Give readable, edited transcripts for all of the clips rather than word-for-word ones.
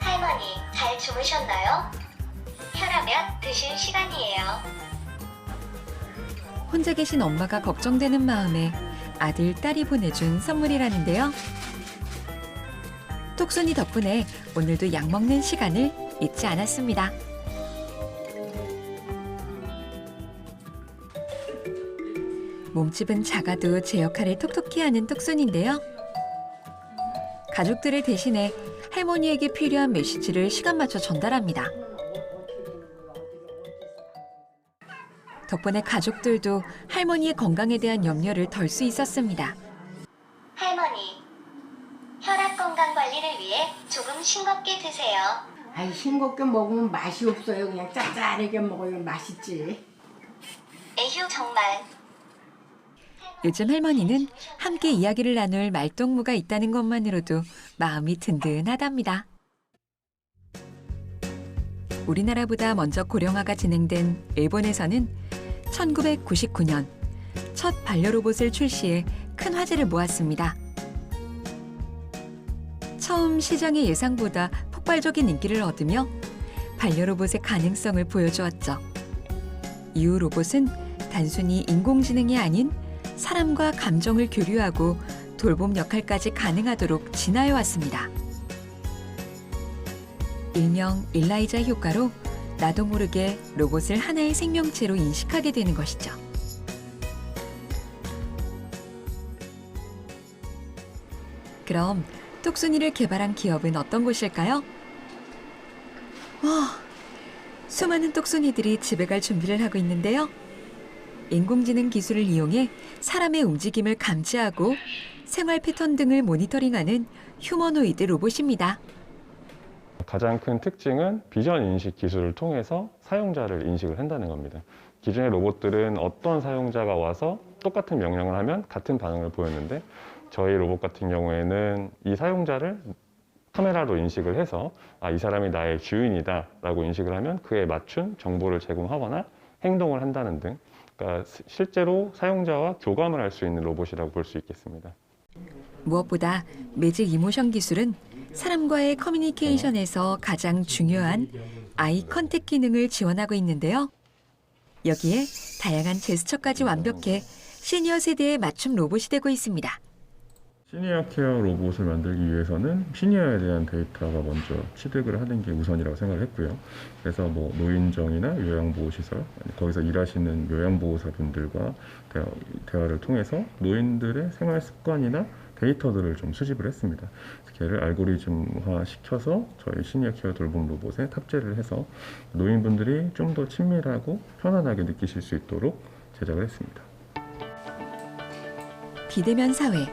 할머니, 잘 주무셨나요? 혈압약 드실 시간이에요. 혼자 계신 엄마가 걱정되는 마음에 아들, 딸이 보내준 선물이라는데요. 톡순이 덕분에 오늘도 약 먹는 시간을 잊지 않았습니다. 몸집은 작아도 제 역할을 톡톡히 하는 톡순인데요. 가족들을 대신해 할머니에게 필요한 메시지를 시간 맞춰 전달합니다. 덕분에 가족들도 할머니의 건강에 대한 염려를 덜 수 있었습니다. 할머니, 혈압 건강 관리를 위해 조금 싱겁게 드세요. 아이 싱겁게 먹으면 맛이 없어요. 그냥 짭짤하게 먹으면 맛있지. 에휴 정말. 요즘 할머니는 함께 이야기를 나눌 말동무가 있다는 것만으로도 마음이 든든하답니다. 우리나라보다 먼저 고령화가 진행된 일본에서는 1999년 첫 반려로봇을 출시해 큰 화제를 모았습니다. 처음 시장의 예상보다 폭발적인 인기를 얻으며 반려로봇의 가능성을 보여주었죠. 이후 로봇은 단순히 인공지능이 아닌 사람과 감정을 교류하고 돌봄 역할까지 가능하도록 진화해 왔습니다. 일명 일라이자 효과로 나도 모르게 로봇을 하나의 생명체로 인식하게 되는 것이죠. 그럼 톡순이를 개발한 기업은 어떤 곳일까요? 수많은 톡순이들이 집에 갈 준비를 하고 있는데요. 인공지능 기술을 이용해 사람의 움직임을 감지하고 생활 패턴 등을 모니터링하는 휴머노이드 로봇입니다. 가장 큰 특징은 비전 인식 기술을 통해서 사용자를 인식을 한다는 겁니다. 기존의 로봇들은 어떤 사용자가 와서 똑같은 명령을 하면 같은 반응을 보였는데 저희 로봇 같은 경우에는 이 사용자를 카메라로 인식을 해서 이 사람이 나의 주인이다 라고 인식을 하면 그에 맞춘 정보를 제공하거나 행동을 한다는 등 그러니까 실제로 사용자와 교감을 할 수 있는 로봇이라고 볼 수 있겠습니다. 무엇보다 매직 이모션 기술은 사람과의 커뮤니케이션에서 가장 중요한 아이 컨택 기능을 지원하고 있는데요. 여기에 다양한 제스처까지 완벽해 시니어 세대에 맞춤 로봇이 되고 있습니다. 시니어 케어 로봇을 만들기 위해서는 시니어에 대한 데이터가 먼저 취득을 하는 게 우선이라고 생각을 했고요. 그래서 노인정이나 요양보호시설, 거기서 일하시는 요양보호사분들과 대화를 통해서 노인들의 생활 습관이나 데이터들을 좀 수집을 했습니다. 걔를 알고리즘화 시켜서 저희 시니어 케어 돌봄 로봇에 탑재를 해서 노인분들이 좀 더 친밀하고 편안하게 느끼실 수 있도록 제작을 했습니다. 비대면 사회,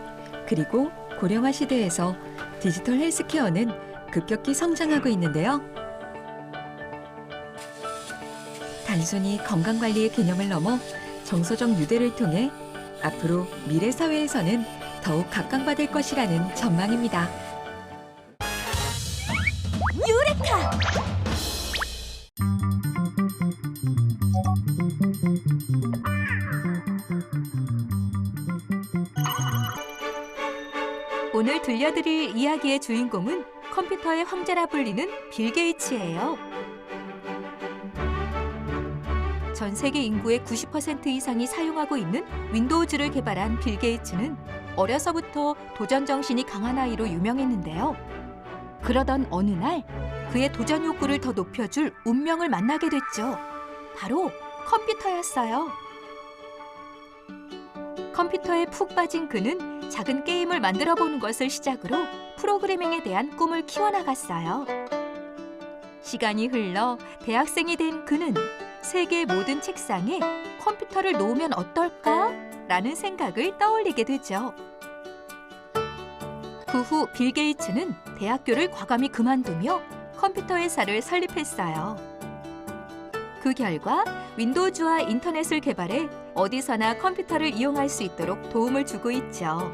그리고 고령화 시대에서 디지털 헬스케어는 급격히 성장하고 있는데요. 단순히 건강관리의 개념을 넘어 정서적 유대를 통해 앞으로 미래 사회에서는 더욱 각광받을 것이라는 전망입니다. 유레카! 오늘 들려드릴 이야기의 주인공은 컴퓨터의 황제라 불리는 빌 게이츠예요. 전 세계 인구의 90% 이상이 사용하고 있는 윈도우즈를 개발한 빌 게이츠는 어려서부터 도전 정신이 강한 아이로 유명했는데요. 그러던 어느 날 그의 도전 욕구를 더 높여줄 운명을 만나게 됐죠. 바로 컴퓨터였어요. 컴퓨터에 푹 빠진 그는 작은 게임을 만들어 보는 것을 시작으로 프로그래밍에 대한 꿈을 키워나갔어요. 시간이 흘러 대학생이 된 그는 세계 모든 책상에 컴퓨터를 놓으면 어떨까? 라는 생각을 떠올리게 되죠. 그 후 빌 게이츠는 대학교를 과감히 그만두며 컴퓨터 회사를 설립했어요. 그 결과 윈도우즈와 인터넷을 개발해 어디서나 컴퓨터를 이용할 수 있도록 도움을 주고 있죠.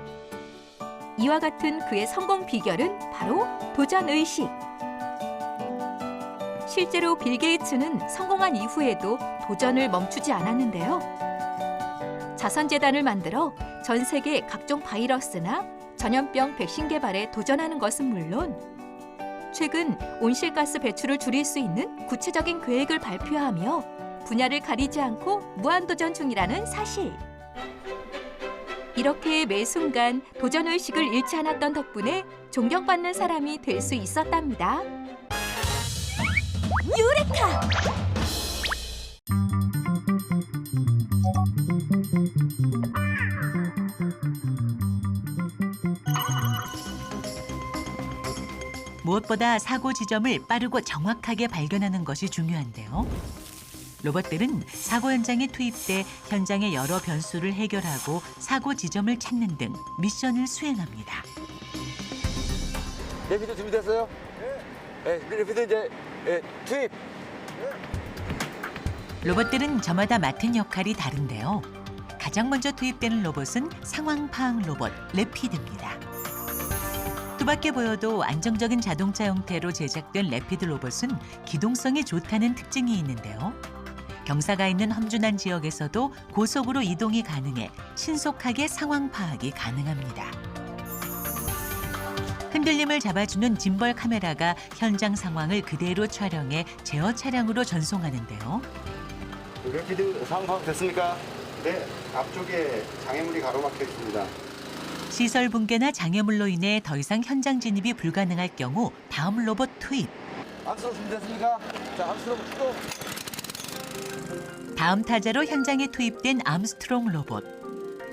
이와 같은 그의 성공 비결은 바로 도전의식. 실제로 빌 게이츠는 성공한 이후에도 도전을 멈추지 않았는데요. 자선재단을 만들어 전 세계 각종 바이러스나 전염병 백신 개발에 도전하는 것은 물론 최근 온실가스 배출을 줄일 수 있는 구체적인 계획을 발표하며 분야를 가리지 않고 무한도전 중이라는 사실. 이렇게 매 순간 도전의식을 잃지 않았던 덕분에 존경받는 사람이 될 수 있었답니다. 유레카! 무엇보다 사고 지점을 빠르고 정확하게 발견하는 것이 중요한데요. 로봇들은 사고 현장에 투입돼 현장의 여러 변수를 해결하고 사고 지점을 찾는 등 미션을 수행합니다. 레피드 준비됐어요? 네. 레피드 이제 투입. 로봇들은 저마다 맡은 역할이 다른데요. 가장 먼저 투입되는 로봇은 상황 파악 로봇 레피드입니다. 뚜밖에 보여도 안정적인 자동차 형태로 제작된 레피드 로봇은 기동성이 좋다는 특징이 있는데요. 경사가 있는 험준한 지역에서도 고속으로 이동이 가능해 신속하게 상황 파악이 가능합니다. 흔들림을 잡아주는 짐벌 카메라가 현장 상황을 그대로 촬영해 제어 차량으로 전송하는데요. 레피드 상황 파악 됐습니까? 네, 앞쪽에 장애물이 가로막혀 있습니다. 시설 붕괴나 장애물로 인해 더 이상 현장 진입이 불가능할 경우 다음 로봇 투입. 암스트롱 준비됐습니까? 자, 암스트롱 출동. 다음 타자로 현장에 투입된 암스트롱 로봇.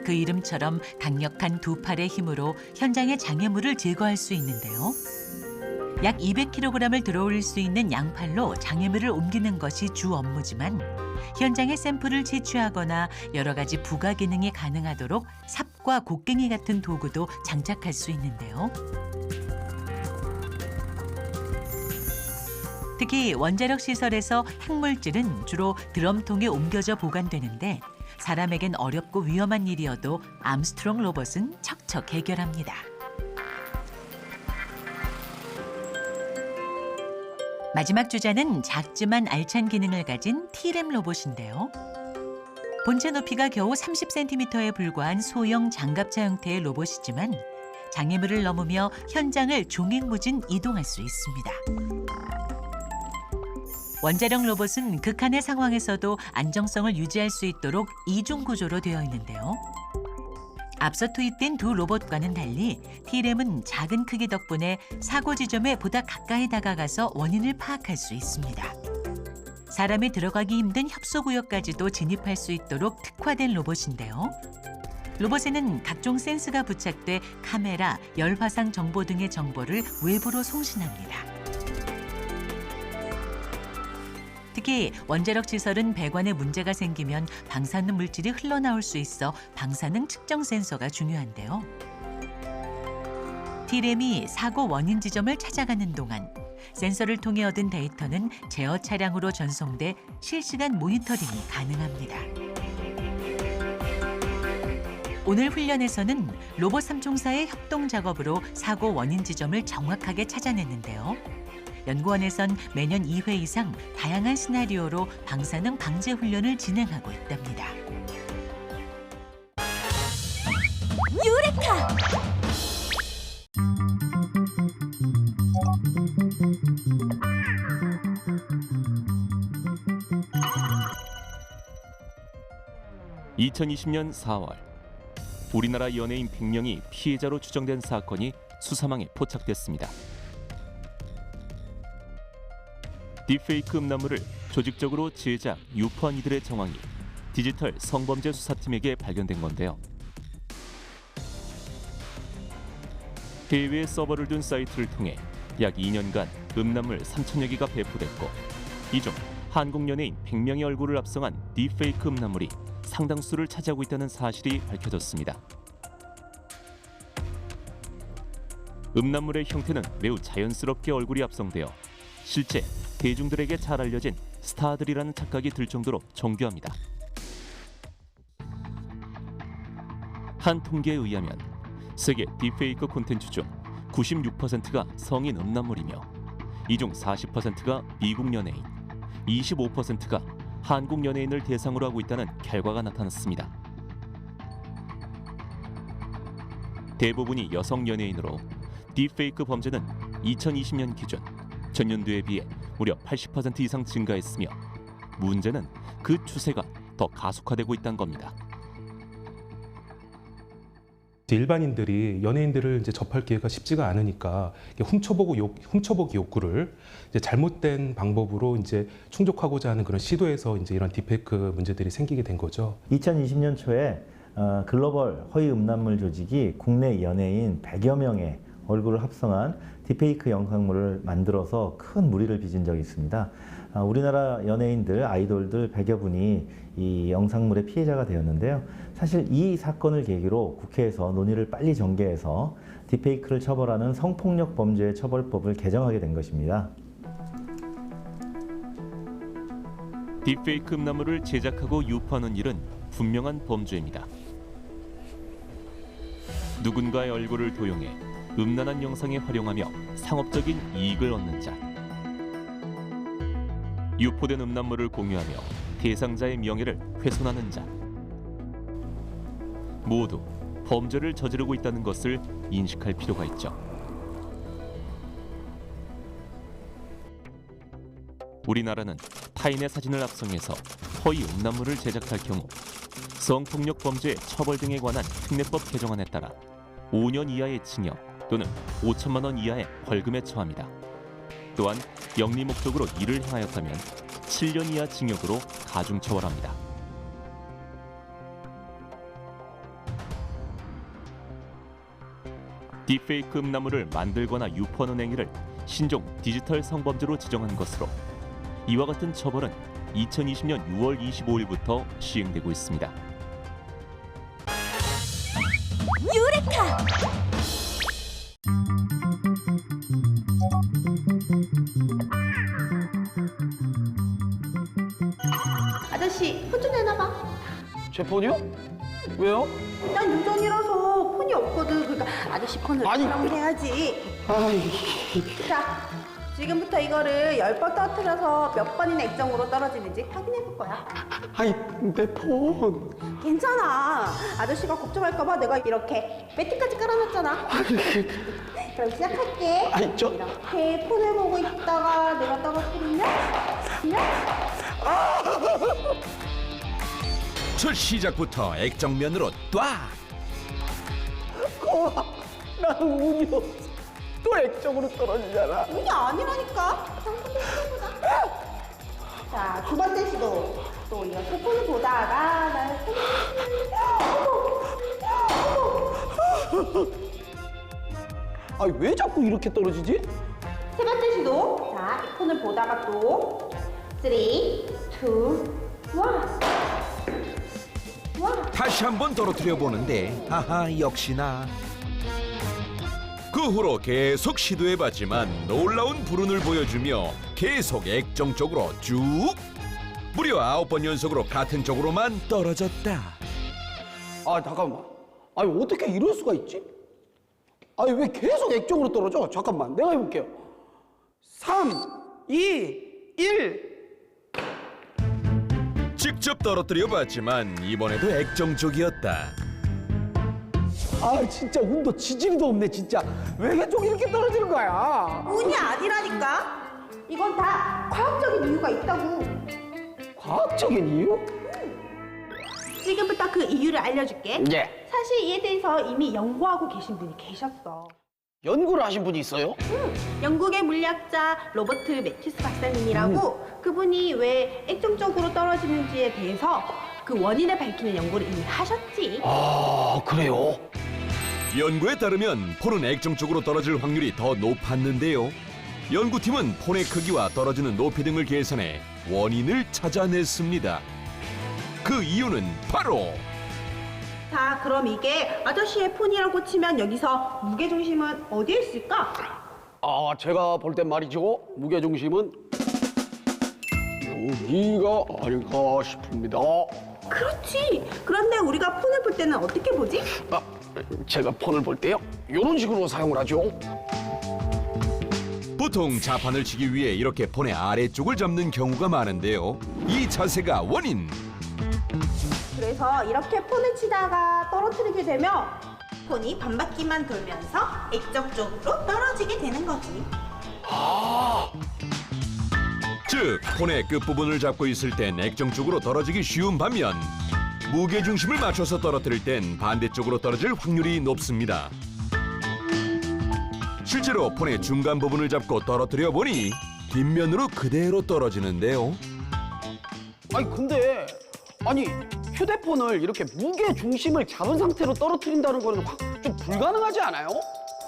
그 이름처럼 강력한 두 팔의 힘으로 현장의 장애물을 제거할 수 있는데요. 약 200kg을 들어올릴 수 있는 양팔로 장애물을 옮기는 것이 주 업무지만 현장의 샘플을 채취하거나 여러 가지 부가 기능이 가능하도록 삽과 곡괭이 같은 도구도 장착할 수 있는데요. 특히 원자력 시설에서 핵물질은 주로 드럼통에 옮겨져 보관되는데 사람에겐 어렵고 위험한 일이어도 암스트롱 로봇은 척척 해결합니다. 마지막 주자는 작지만 알찬 기능을 가진 T램 로봇인데요. 본체 높이가 겨우 30cm에 불과한 소형 장갑차 형태의 로봇이지만 장애물을 넘으며 현장을 종횡무진 이동할 수 있습니다. 원자력 로봇은 극한의 상황에서도 안정성을 유지할 수 있도록 이중 구조로 되어 있는데요. 앞서 투입된 두 로봇과는 달리 T램은 작은 크기 덕분에 사고 지점에 보다 가까이 다가가서 원인을 파악할 수 있습니다. 사람이 들어가기 힘든 협소구역까지도 진입할 수 있도록 특화된 로봇인데요. 로봇에는 각종 센스가 부착돼 카메라, 열화상 정보 등의 정보를 외부로 송신합니다. 특히 원자력 시설은 배관에 문제가 생기면 방사능 물질이 흘러나올 수 있어 방사능 측정 센서가 중요한데요. T램이 사고 원인 지점을 찾아가는 동안 센서를 통해 얻은 데이터는 제어 차량으로 전송돼 실시간 모니터링이 가능합니다. 오늘 훈련에서는 로봇 3총사의 협동 작업으로 사고 원인 지점을 정확하게 찾아냈는데요. 연구원에선 매년 2회 이상 다양한 시나리오로 방사능 방제 훈련을 진행하고 있답니다. 유레카! (2020년 4월) 우리나라 연예인 100명이 피해자로 추정된 사건이 수사망에 포착됐습니다. 딥페이크 음란물을 조직적으로 제작, 유포한 이들의 정황이 디지털 성범죄 수사팀에게 발견된 건데요. 해외에 서버를 둔 사이트를 통해 약 2년간 음란물 3,000여 개가 배포됐고 이 중 한국 연예인 100명의 얼굴을 합성한 딥페이크 음란물이 상당수를 차지하고 있다는 사실이 밝혀졌습니다. 음란물의 형태는 매우 자연스럽게 얼굴이 합성되어 실제 대중들에게 잘 알려진 스타들이라는 착각이 들 정도로 정교합니다. 한 통계에 의하면 세계 딥페이크 콘텐츠 중 96%가 성인 음란물이며 이 중 40%가 미국 연예인, 25%가 한국 연예인을 대상으로 하고 있다는 결과가 나타났습니다. 대부분이 여성 연예인으로 딥페이크 범죄는 2020년 기준 전년도에 비해 무려 80% 이상 증가했으며 문제는 그 추세가 더 가속화되고 있다는 겁니다. 일반인들이 연예인들을 이제 접할 기회가 쉽지가 않으니까 훔쳐보기 욕구를 이제 잘못된 방법으로 이제 충족하고자 하는 그런 시도에서 이제 이런 딥페이크 문제들이 생기게 된 거죠. 2020년 초에 글로벌 허위 음란물 조직이 국내 연예인 100여 명의 얼굴을 합성한 딥페이크 영상물을 만들어서 큰 무리를 빚은 적이 있습니다. 우리나라 연예인들, 아이돌들 100여 분이 이 영상물의 피해자가 되었는데요. 사실 이 사건을 계기로 국회에서 논의를 빨리 전개해서 딥페이크를 처벌하는 성폭력 범죄 처벌법을 개정하게 된 것입니다. 딥페이크 음란물을 제작하고 유포하는 일은 분명한 범죄입니다. 누군가의 얼굴을 도용해 음란한 영상에 활용하며 상업적인 이익을 얻는 자, 유포된 음란물을 공유하며 대상자의 명예를 훼손하는 자, 모두 범죄를 저지르고 있다는 것을 인식할 필요가 있죠. 우리나라는 타인의 사진을 합성해서 허위 음란물을 제작할 경우 성폭력 범죄 처벌 등에 관한 특례법 개정안에 따라 5년 이하의 징역 또는 5천만 원 이하의 벌금에 처합니다. 또한 영리 목적으로 이를 행하였다면 7년 이하 징역으로 가중처벌합니다. 딥페이크 음란물을 만들거나 유포하는 행위를 신종 디지털 성범죄로 지정한 것으로 이와 같은 처벌은 2020년 6월 25일부터 시행되고 있습니다. 유레카! 아저씨, 폰 좀 내놔봐. 제 폰이요? 왜요? 난 유전이라서 폰이 없거든. 그러니까 아저씨 폰을 그럼 해야지. 자, 지금부터 이거를 10번 터뜨려서 몇 번이나 액정으로 떨어지는지 확인해볼 거야. 아이, 내 폰. 괜찮아. 아저씨가 걱정할까봐 내가 이렇게 배트까지 깔아놨잖아. 그럼 시작할게. 아니, 이렇게 폰을 보고 있다가 내가 떨어뜨리면 첫 시작부터 액정면으로 딱! 나는 운이 없어. 또 액정으로 떨어지잖아. 운이 아니라니까. 자, 두 번째 시도. 또 이렇게 폰을 보다가 나의 아니, 왜 자꾸 이렇게 떨어지지? 세 번째 시도. 자, 이 폰을 보다가 또 3, 2, 1. 다시 한번 떨어뜨려 보는데 하하 역시나. 그 후로 계속 시도해봤지만 놀라운 불운을 보여주며 계속 액정 쪽으로 쭉 무려 9번 연속으로 같은 쪽으로만 떨어졌다. 아, 잠깐만. 아니, 어떻게 이럴 수가 있지? 아니, 왜 계속 액정으로 떨어져? 잠깐만, 내가 해볼게요. 3, 2, 1. 직접 떨어뜨려봤지만 이번에도 액정 쪽이었다. 아, 진짜 운도 지지리도 없네, 진짜. 왜 계속 이렇게 떨어지는 거야? 운이 아니라니까. 이건 다 과학적인 이유가 있다고. 과학적인 이유? 지금부터 그 이유를 알려줄게. 예. 사실 이에 대해서 이미 연구하고 계신 분이 계셨어. 연구를 하신 분이 있어요? 영국의 물리학자 로버트 매튜스 박사님이라고 그분이 왜 액정적으로 떨어지는지에 대해서 그 원인을 밝히는 연구를 이미 하셨지. 아, 그래요? 연구에 따르면 폰은 액정 쪽으로 떨어질 확률이 더 높았는데요. 연구팀은 폰의 크기와 떨어지는 높이 등을 계산해 원인을 찾아냈습니다. 그 이유는 바로 자, 그럼 이게 아저씨의 폰이라고 치면 여기서 무게중심은 어디에 있을까? 아, 제가 볼 땐 말이죠. 무게중심은 여기가 아닐까 싶습니다. 그렇지. 그런데 우리가 폰을 볼 때는 어떻게 보지? 아, 제가 폰을 볼 때요. 이런 식으로 사용을 하죠. 보통 자판을 치기 위해 이렇게 폰의 아래쪽을 잡는 경우가 많은데요. 이 자세가 원인. 그래서 이렇게 폰을 치다가 떨어뜨리게 되면 폰이 반바퀴만 돌면서 액정 쪽으로 떨어지게 되는 거지. 즉 폰의 끝부분을 잡고 있을 땐 액정 쪽으로 떨어지기 쉬운 반면 무게 중심을 맞춰서 떨어뜨릴 땐 반대쪽으로 떨어질 확률이 높습니다. 실제로 폰의 중간 부분을 잡고 떨어뜨려 보니 뒷면으로 그대로 떨어지는데요. 아니 근데 휴대폰을 이렇게 무게 중심을 잡은 상태로 떨어뜨린다는 거는 좀 불가능하지 않아요?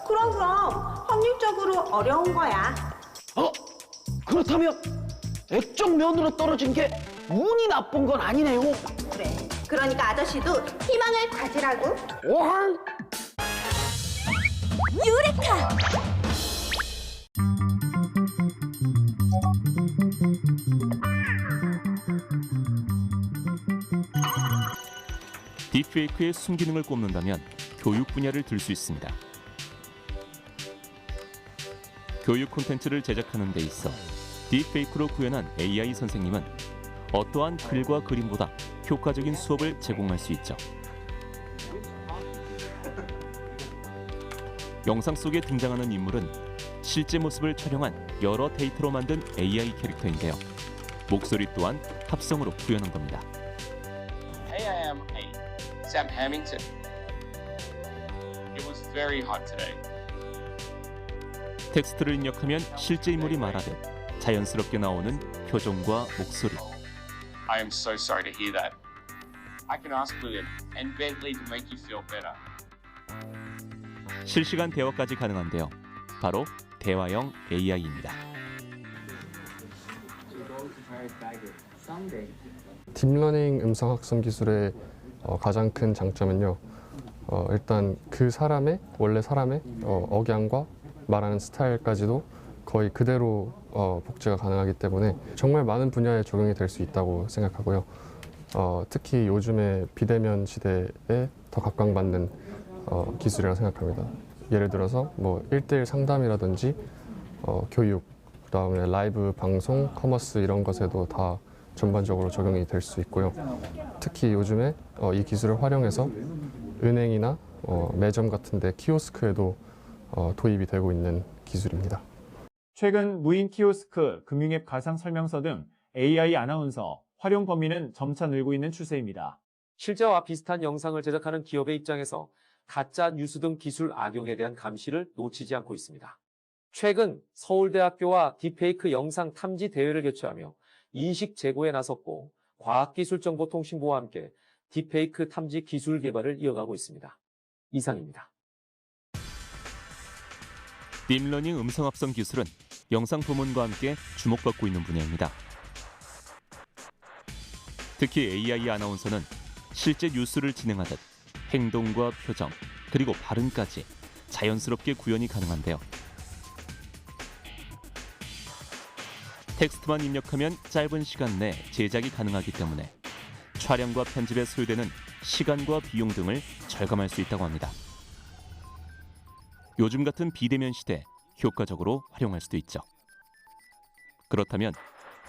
그럼 확률적으로 어려운 거야. 그렇다면 액정면으로 떨어진 게 운이 나쁜 건 아니네요. 그래. 그러니까 아저씨도 희망을 가지라고. 유레카! 딥페이크의 순기능을 꼽는다면 교육 분야를 들 수 있습니다. 교육 콘텐츠를 제작하는 데 있어 딥페이크로 구현한 AI 선생님은 어떠한 글과 그림보다 효과적인 수업을 제공할 수 있죠. 영상 속에 등장하는 인물은 실제 모습을 촬영한 여러 데이터로 만든 AI 캐릭터인데요. 목소리 또한 합성으로 구현한 겁니다. Hey, I am Sam Hamilton. It was very hot today. 텍스트를 입력하면 실제 인물이 말하듯 자연스럽게 나오는 표정과 목소리. I am so sorry to hear that. I can ask William and Bentley to make you feel better. 실시간 대화까지 가능한데요. 바로 대화형 AI입니다. 딥러닝 음성 학습 기술의 가장 큰 장점은요. 일단 그 사람의 원래 사람의 억양과 말하는 스타일까지도 거의 그대로 복제가 가능하기 때문에 정말 많은 분야에 적용이 될 수 있다고 생각하고요. 특히 요즘의 비대면 시대에 더 각광받는 기술이라고 생각합니다. 예를 들어서 뭐 1:1 상담이라든지 교육, 그다음에 라이브 방송, 커머스 이런 것에도 다 전반적으로 적용이 될 수 있고요. 특히 요즘에 이 기술을 활용해서 은행이나 매점 같은 데 키오스크에도 도입이 되고 있는 기술입니다. 최근 무인 키오스크, 금융앱 가상 설명서 등 AI 아나운서 활용 범위는 점차 늘고 있는 추세입니다. 실제와 비슷한 영상을 제작하는 기업의 입장에서 가짜 뉴스 등 기술 악용에 대한 감시를 놓치지 않고 있습니다. 최근 서울대학교와 딥페이크 영상 탐지 대회를 개최하며 인식 제고에 나섰고 과학기술정보통신부와 함께 딥페이크 탐지 기술 개발을 이어가고 있습니다. 이상입니다. 딥러닝 음성 합성 기술은 영상 부문과 함께 주목받고 있는 분야입니다. 특히 AI 아나운서는 실제 뉴스를 진행하듯 행동과 표정, 그리고 발음까지 자연스럽게 구현이 가능한데요. 텍스트만 입력하면 짧은 시간 내 제작이 가능하기 때문에 촬영과 편집에 소요되는 시간과 비용 등을 절감할 수 있다고 합니다. 요즘 같은 비대면 시대 효과적으로 활용할 수도 있죠. 그렇다면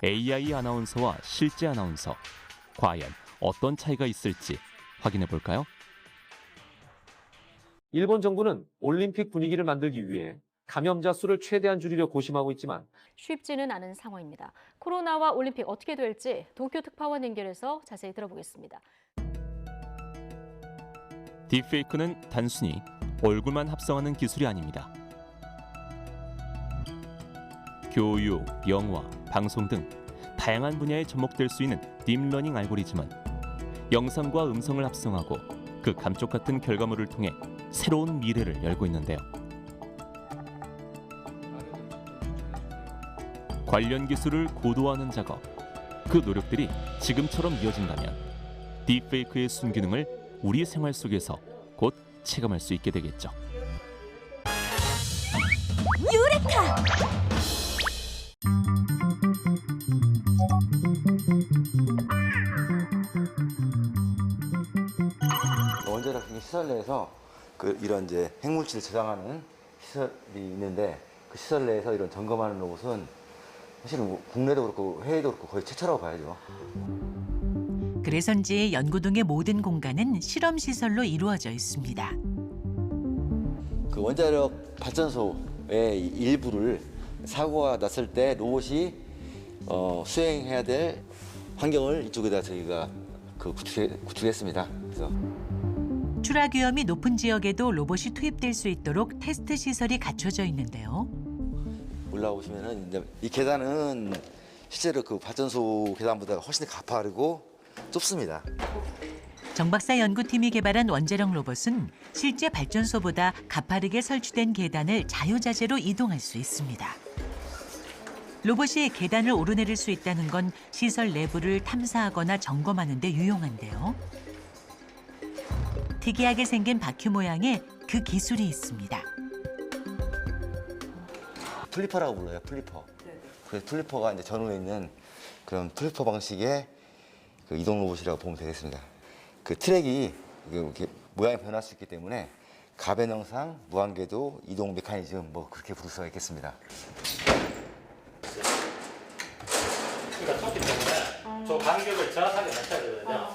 AI 아나운서와 실제 아나운서, 과연 어떤 차이가 있을지 확인해 볼까요? 일본 정부는 올림픽 분위기를 만들기 위해 감염자 수를 최대한 줄이려 고심하고 있지만 쉽지는 않은 상황입니다. 코로나와 올림픽 어떻게 될지 도쿄 특파원 연결해서 자세히 들어보겠습니다. 딥페이크는 단순히 얼굴만 합성하는 기술이 아닙니다. 교육, 영화, 방송 등 다양한 분야에 접목될 수 있는 딥러닝 알고리즘은 영상과 음성을 합성하고 그 감쪽 같은 결과물을 통해 새로운 미래를 열고 있는데요. 관련 기술을 고도화하는 작업, 그 노력들이 지금처럼 이어진다면 딥페이크의 순기능을 우리 생활 속에서 곧 체감할 수 있게 되겠죠. 유레카! 원자력 같은 시설 내에서 이런 이제 핵물질을 저장하는 시설이 있는데 그 시설 내에서 이런 점검하는 로봇은 사실은 국내도 그렇고 해외도 그렇고 거의 최초라고 봐야죠. 그래서인지 연구동의 모든 공간은 실험시설로 이루어져 있습니다. 그 원자력 발전소의 일부를 사고가 났을 때 로봇이 수행해야 될 환경을 이쪽에다 저희가 구축했습니다. 그래서 추락 위험이 높은 지역에도 로봇이 투입될 수 있도록 테스트 시설이 갖춰져 있는데요. 올라오시면은 이제 이 계단은 실제로 그 발전소 계단보다 훨씬 가파르고 좁습니다. 정 박사 연구팀이 개발한 원자력 로봇은 실제 발전소보다 가파르게 설치된 계단을 자유자재로 이동할 수 있습니다. 로봇이 계단을 오르내릴 수 있다는 건 시설 내부를 탐사하거나 점검하는 데 유용한데요. 특이하게 생긴 바퀴 모양의 그 기술이 있습니다. 플리퍼라고 불러요, 플리퍼. 그래서 플리퍼가 이제 전후에 있는 그런 플리퍼 방식의 그 이동 로봇이라고 보면 되겠습니다. 그 트랙이 이렇게 모양이 변할 수 있기 때문에 가변형상, 무한궤도, 이동 메커니즘 뭐 그렇게 부를 수가 있겠습니다. 그러니까 좁기 때문에 저 간격을 정확하게 맞춰야 되거든요.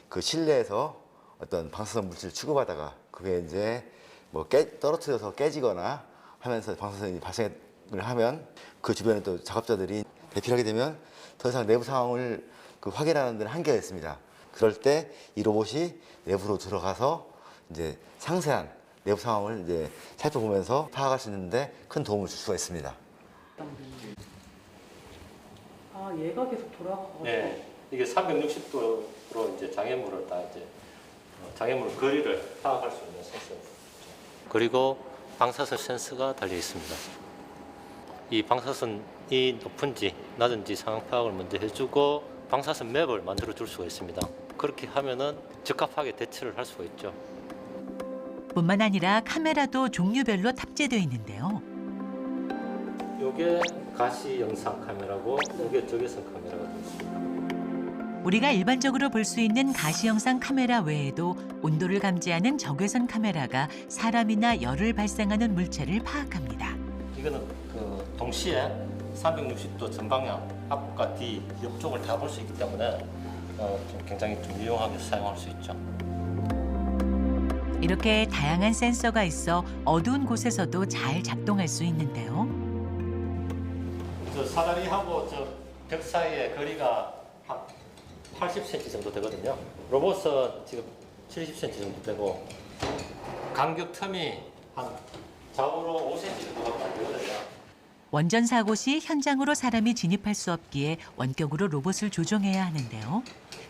그 실내에서 어떤 방사선 물질을 취급하다가 그게 이제 뭐 떨어뜨려서 깨지거나 하면서 방사선이 발생을 하면 그 주변에 또 작업자들이 대피하게 되면 더 이상 내부 상황을 확인하는 데는 한계가 있습니다. 그럴 때 이 로봇이 내부로 들어가서 이제 상세한 내부 상황을 이제 살펴보면서 파악할 수 있는데 큰 도움을 줄 수가 있습니다. 아, 얘가 계속 돌아가고. 네, 이게 360도로 이제 장애물을 다 이제 장애물 거리를 파악할 수 있는 센서. 그리고 방사선 센서가 달려 있습니다. 이 방사선이 높은지 낮은지 상황 파악을 먼저 해주고 방사선 맵을 만들어 줄 수가 있습니다. 그렇게 하면은 적합하게 대처를 할 수가 있죠. 뿐만 아니라 카메라도 종류별로 탑재되어 있는데요. 이게 가시 영상 카메라고 이게 적외선 카메라가 되겠습니다. 우리가 일반적으로 볼 수 있는 가시 영상 카메라 외에도 온도를 감지하는 적외선 카메라가 사람이나 열을 발생하는 물체를 파악합니다. 이거는 그 동시에 360도 전방향 앞과 뒤 옆쪽을 다 볼 수 있기 때문에 좀 굉장히 좀 유용하게 사용할 수 있죠. 이렇게 다양한 센서가 있어 어두운 곳에서도 잘 작동할 수 있는데요. 저 사다리하고 저 벽 사이의 거리가 한 80cm 정도 되거든요. 로봇은 지금 70cm 정도 되고 간격 텀이 한 좌우로 5cm 정도밖에 안 되거든요. 원전 사고 시 현장으로 사람이 진입할 수 없기에 원격으로 로봇을 조종해야 하는데요.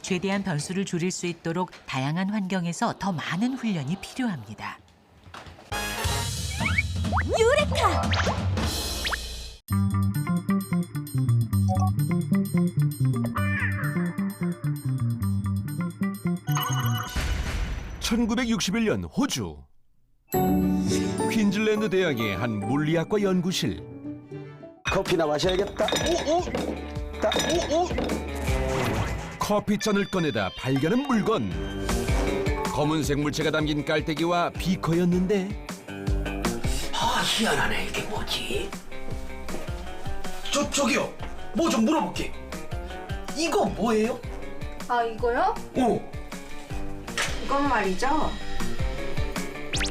최대한 변수를 줄일 수 있도록 다양한 환경에서 더 많은 훈련이 필요합니다. 유레카! (1961년) 호주 퀸즐랜드 대학의 한 물리학과 연구실. 커피나 마셔야겠다. 커피잔을 꺼내다 발견한 물건. 검은색 물체가 담긴 깔때기와 비커였는데. 아, 희한하네. 이게 뭐지? 저기요. 뭐 좀 물어볼게. 이거 뭐예요? 아, 이거요? 이건 말이죠.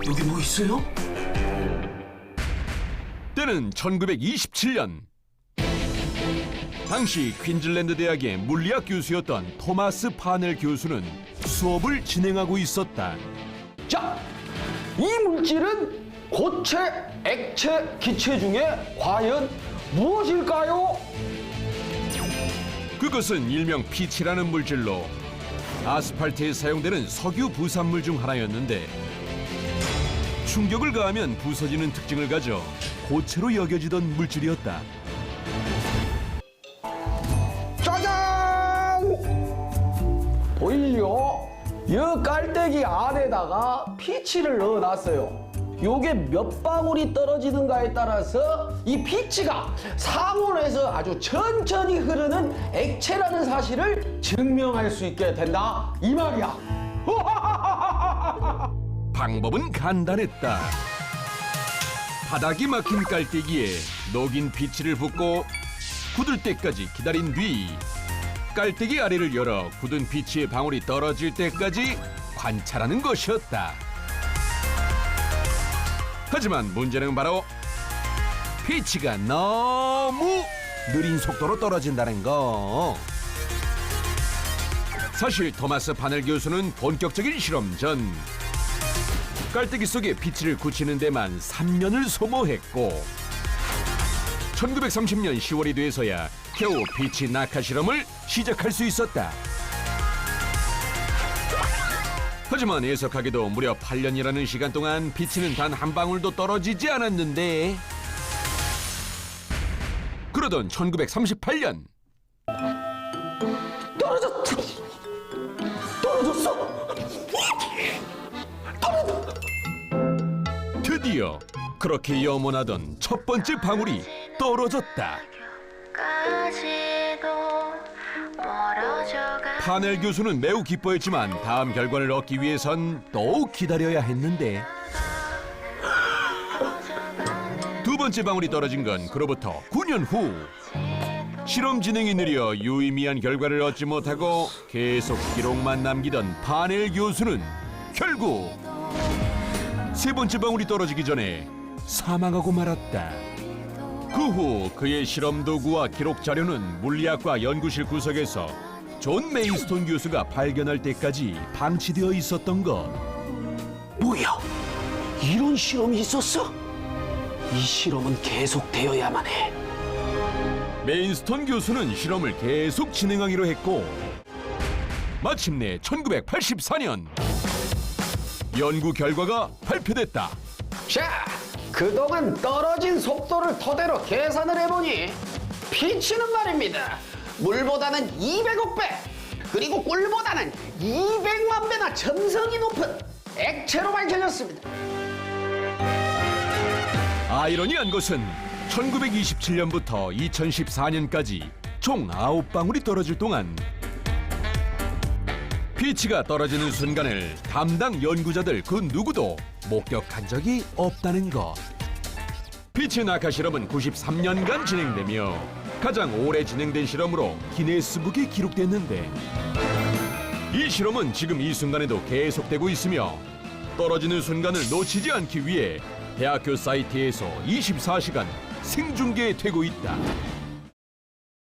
여기 뭐 있어요? 때는 1927년. 당시 퀸즐랜드 대학의 물리학 교수였던 토마스 파넬 교수는 수업을 진행하고 있었다. 자, 이 물질은 고체, 액체, 기체 중에 과연 무엇일까요? 그것은 일명 피치라는 물질로 아스팔트에 사용되는 석유 부산물 중 하나였는데 충격을 가하면 부서지는 특징을 가져 고체로 여겨지던 물질이었다. 짜잔! 보이죠? 이 깔때기 안에다가 피치를 넣어놨어요. 요게 몇 방울이 떨어지는가에 따라서 이 피치가 상온에서 아주 천천히 흐르는 액체라는 사실을 증명할 수 있게 된다 이 말이야. 방법은 간단했다. 바닥이 막힌 깔때기에 녹인 피치를 붓고 굳을 때까지 기다린 뒤 깔때기 아래를 열어 굳은 피치의 방울이 떨어질 때까지 관찰하는 것이었다. 하지만 문제는 바로 피치가 너무 느린 속도로 떨어진다는 거. 사실 토마스 파넬 교수는 본격적인 실험 전 깔때기 속에 피치를 굳히는 데만 3년을 소모했고 1930년 10월이 돼서야 겨우 피치 낙하 실험을 시작할 수 있었다. 하지만 애석하게도 무려 8년이라는 시간 동안 피치는 단 한 방울도 떨어지지 않았는데 그러던 1938년 드디어 그렇게 염원하던 첫 번째 방울이 떨어졌다. 파넬 교수는 매우 기뻐했지만 다음 결과를 얻기 위해선 또 기다려야 했는데 두 번째 방울이 떨어진 건 그로부터 9년 후. 실험 진행이 느려 유의미한 결과를 얻지 못하고 계속 기록만 남기던 파넬 교수는 결국 세 번째 방울이 떨어지기 전에 사망하고 말았다. 그 후 그의 실험 도구와 기록 자료는 물리학과 연구실 구석에서 존 메인스톤 교수가 발견할 때까지 방치되어 있었던 것. 뭐야? 이런 실험이 있었어? 이 실험은 계속되어야만 해. 메인스톤 교수는 실험을 계속 진행하기로 했고 마침내 1984년 연구 결과가 발표됐다. 자, 그동안 떨어진 속도를 토대로 계산을 해보니 피치는 말입니다. 물보다는 200억 배, 그리고 꿀보다는 200만 배나 점성이 높은 액체로 밝혀졌습니다. 아이러니한 것은 1927년부터 2014년까지 총 9방울이 떨어질 동안 피치가 떨어지는 순간을 담당 연구자들 그 누구도 목격한 적이 없다는 것. 피치 낙하 실험은 93년간 진행되며 가장 오래 진행된 실험으로 기네스북에 기록됐는데 이 실험은 지금 이 순간에도 계속되고 있으며 떨어지는 순간을 놓치지 않기 위해 대학교 사이트에서 24시간 생중계되고 있다.